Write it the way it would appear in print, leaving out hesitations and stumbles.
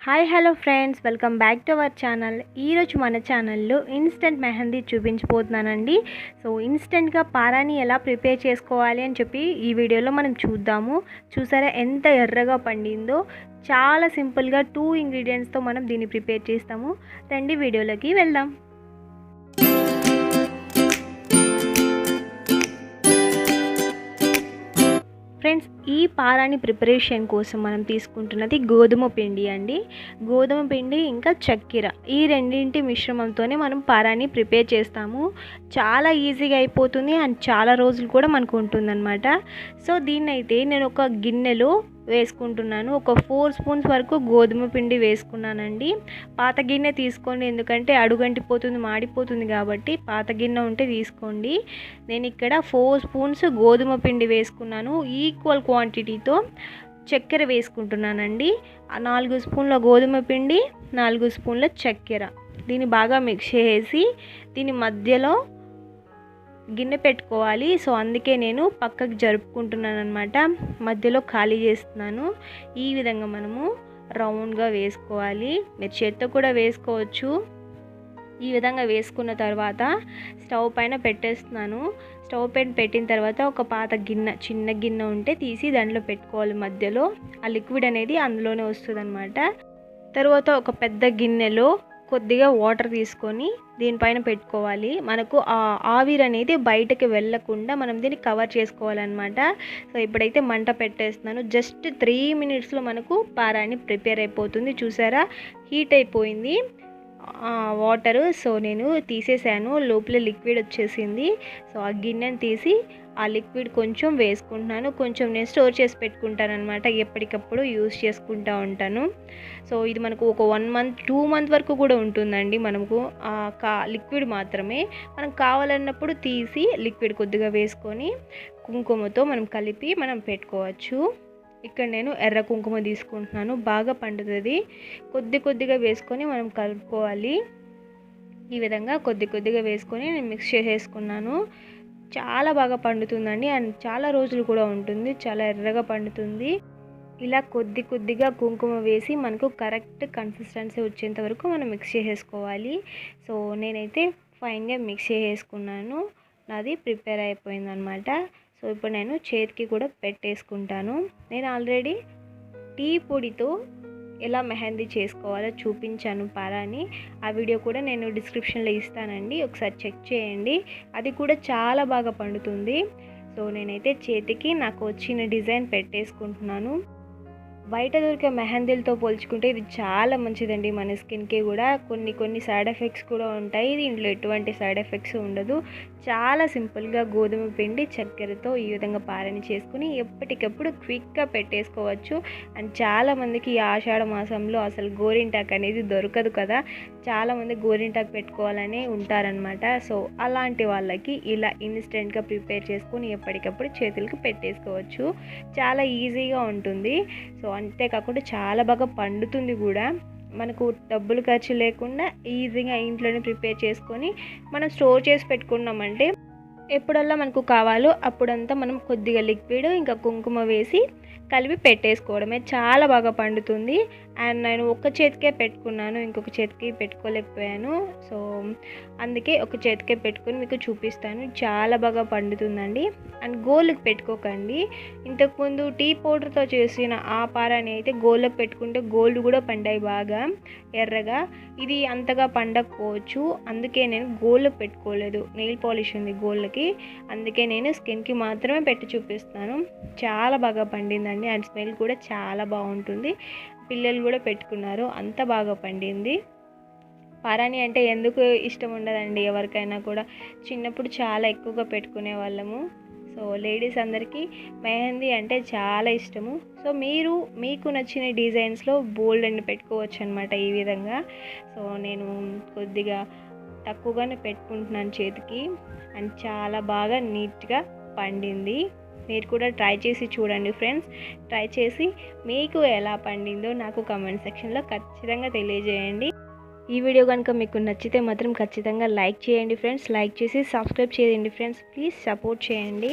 Hi hello friends, welcome back to our channel. ఈరోజు మన ఛానల్లో ఇన్స్టెంట్ మెహందీ చూపించబోతున్నానండి. సో ఇన్స్టెంట్గా పారాని ఎలా ప్రిపేర్ చేసుకోవాలి అని చెప్పి ఈ వీడియోలో మనం చూద్దాము. చూసారా ఎంత ఎర్రగా పండిందో. చాలా సింపుల్గా 2 ఇంగ్రీడియంట్స్తో మనం దీన్ని ప్రిపేర్ చేస్తాము. రండి వీడియోలోకి వెళ్దాం. ఫ్రెండ్స్, ఈ పారాని ప్రిపరేషన్ కోసం మనం తీసుకుంటున్నది గోధుమ పిండి అండి. గోధుమ పిండి ఇంకా చక్కెర, ఈ రెండింటి మిశ్రమంతోనే మనం పారాని ప్రిపేర్ చేస్తాము. చాలా ఈజీగా అయిపోతుంది అండ్ చాలా రోజులు కూడా మనకు ఉంటుందన్నమాట. సో దీన్నైతే నేను ఒక గిన్నెలో వేసుకుంటున్నాను. ఒక 4 స్పూన్స్ వరకు గోధుమ పిండి వేసుకున్నానండి. పాత గిన్నె తీసుకోండి, ఎందుకంటే అడుగంటిపోతుంది, మాడిపోతుంది కాబట్టి పాత గిన్నె ఉంటే తీసుకోండి. నేను ఇక్కడ 4 స్పూన్స్ గోధుమ పిండి వేసుకున్నాను. ఈక్వల్ క్వాంటిటీతో చక్కెర వేసుకుంటున్నానండి. 4 స్పూన్ల గోధుమ పిండి, 4 స్పూన్ల చక్కెర. దీన్ని బాగా మిక్స్ చేసి దీని మధ్యలో గిన్నె పెట్టుకోవాలి. సో అందుకే నేను పక్కకు జరుపుకుంటున్నాను అనమాట, మధ్యలో ఖాళీ చేస్తున్నాను. ఈ విధంగా మనము రౌండ్గా వేసుకోవాలి. మీరు చేత్తో కూడా వేసుకోవచ్చు. ఈ విధంగా వేసుకున్న తర్వాత స్టవ్ పైన పెట్టేస్తున్నాను. స్టవ్ పైన పెట్టిన తర్వాత ఒక పాత గిన్నె, చిన్న గిన్నె ఉంటే తీసి దాంట్లో పెట్టుకోవాలి. మధ్యలో ఆ లిక్విడ్ అనేది అందులోనే వస్తుంది అనమాట. తర్వాత ఒక పెద్ద గిన్నెలో కొద్దిగా వాటర్ తీసుకొని దీనిపైన పెట్టుకోవాలి. మనకు ఆ ఆవిరి అనేది బయటకు వెళ్ళకుండా మనం దీన్ని కవర్ చేసుకోవాలన్నమాట. సో ఇప్పుడైతే మంట పెట్టేస్తున్నాను. జస్ట్ 3 మినిట్స్లో మనకు పారాని ప్రిపేర్ అయిపోతుంది. చూసారా, హీట్ అయిపోయింది వాటరు. సో నేను తీసేసాను, లోపల లిక్విడ్ వచ్చేసింది. సో ఆ గిన్నెని తీసి ఆ లిక్విడ్ కొంచెం వేసుకుంటున్నాను. కొంచెం నేను స్టోర్ చేసి పెట్టుకుంటాను అనమాట, ఎప్పటికప్పుడు యూస్ చేసుకుంటూ ఉంటాను. సో ఇది మనకు ఒక 1 మంత్ 2 మంత్ వరకు కూడా ఉంటుందండి. మనకు లిక్విడ్ మాత్రమే మనం కావాలన్నప్పుడు తీసి లిక్విడ్ కొద్దిగా వేసుకొని కుంకుమతో మనం కలిపి మనం పెట్టుకోవచ్చు. ఇక్కడ నేను ఎర్ర కుంకుమ తీసుకుంటున్నాను, బాగా పండుతుంది. కొద్దిగా వేసుకొని మనం కలుపుకోవాలి. ఈ విధంగా కొద్దిగా వేసుకొని నేను మిక్స్ చేసేసుకున్నాను. చాలా బాగా పండుతుందండి అండ్ చాలా రోజులు కూడా ఉంటుంది. చాలా ఎర్రగా పండుతుంది. ఇలా కొద్దిగా కుంకుమ వేసి మనకు కరెక్ట్ కన్సిస్టెన్సీ వచ్చేంత వరకు మనం మిక్స్ చేసేసుకోవాలి. సో నేనైతే ఫైన్గా మిక్స్ చేసేసుకున్నాను. నాది ప్రిపేర్ అయిపోయిందనమాట. సో ఇప్పుడు నేను చేతికి కూడా పెట్టేసుకుంటాను. నేను ఆల్రెడీ టీ పొడితో ఎలా మెహందీ చేసుకోవాలో చూపించాను పారాని. ఆ వీడియో కూడా నేను డిస్క్రిప్షన్లో ఇస్తానండి, ఒకసారి చెక్ చేయండి. అది కూడా చాలా బాగా పండుతుంది. సో నేనైతే చేతికి నాకు వచ్చిన డిజైన్ పెట్టేసుకుంటున్నాను. బయట దొరికే మెహందీలతో పోల్చుకుంటే ఇది చాలా మంచిదండి మన స్కిన్కి కూడా. కొన్ని సైడ్ ఎఫెక్ట్స్ కూడా ఉంటాయి, దీంట్లో ఎటువంటి సైడ్ ఎఫెక్ట్స్ ఉండదు. చాలా సింపుల్గా గోధుమ పిండి చక్కెరతో ఈ విధంగా పారాని చేసుకుని ఎప్పటికప్పుడు క్విక్గా పెట్టేసుకోవచ్చు. అండ్ చాలామందికి ఈ ఆషాఢ మాసంలో అసలు గోరింటాకు అనేది దొరకదు కదా, చాలామంది గోరింటాకు పెట్టుకోవాలని ఉంటారనమాట. సో అలాంటి వాళ్ళకి ఇలా ఇన్స్టెంట్గా ప్రిపేర్ చేసుకొని ఎప్పటికప్పుడు చేతులకి పెట్టేసుకోవచ్చు. చాలా ఈజీగా ఉంటుంది. సో అంతేకాకుండా చాలా బాగా పండుతుంది కూడా. మనకు డబ్బులు ఖర్చు లేకుండా ఈజీగా ఇంట్లోనే ప్రిపేర్ చేసుకొని మనం స్టోర్ చేసి పెట్టుకున్నామంటే ఎప్పుడల్లా మనకు కావాలో అప్పుడంతా మనం కొద్దిగా లిక్విడ్ ఇంకా కుంకుమ వేసి కలిపి పెట్టేసుకోవడమే. చాలా బాగా పండుతుంది. అండ్ నేను ఒక చేతికే పెట్టుకున్నాను, ఇంకొక చేతికి పెట్టుకోలేకపోయాను. సో అందుకే ఒక చేతికే పెట్టుకొని మీకు చూపిస్తాను. చాలా బాగా పండుతుందండి. అండ్ గోళ్ళకి పెట్టుకోకండి. ఇంతకుముందు టీ పౌడర్తో చేసిన ఆ పారాని అయితే గోళ్ళకి పెట్టుకుంటే గోల్డ్ కూడా పండాయి బాగా ఎర్రగా. ఇది అంతగా పండకపోవచ్చు, అందుకే నేను గోళ్ళకి పెట్టుకోలేదు. నెయిల్ పాలిష్ ఉంది గోళ్ళకి, అందుకే నేను స్కిన్కి మాత్రమే పెట్టి చూపిస్తాను. చాలా బాగా పండిందండి అండ్ స్మెల్ కూడా చాలా బాగుంటుంది. పిల్లలు కూడా పెట్టుకున్నారు, అంత బాగా పండింది. పారాని అంటే ఎందుకు ఇష్టం ఉండదండి ఎవరికైనా కూడా. చిన్నప్పుడు చాలా ఎక్కువగా పెట్టుకునే వాళ్ళము. సో లేడీస్ అందరికీ మెహందీ అంటే చాలా ఇష్టము. సో మీకు నచ్చిన డిజైన్స్లో బోల్డ్ అని పెట్టుకోవచ్చు అనమాట ఈ విధంగా. సో నేను కొద్దిగా తక్కువగానే పెట్టుకుంటున్నాను చేతికి అండ్ చాలా బాగా నీట్గా పండింది. మీరు కూడా ట్రై చేసి చూడండి ఫ్రెండ్స్. ట్రై చేసి మీకు ఎలా పండిందో నాకు కామెంట్ సెక్షన్లో ఖచ్చితంగా తెలియజేయండి. ఈ వీడియో కనుక మీకు నచ్చితే మాత్రం ఖచ్చితంగా లైక్ చేయండి ఫ్రెండ్స్. లైక్ చేసి సబ్స్క్రైబ్ చేయండి ఫ్రెండ్స్. ప్లీజ్ సపోర్ట్ చేయండి.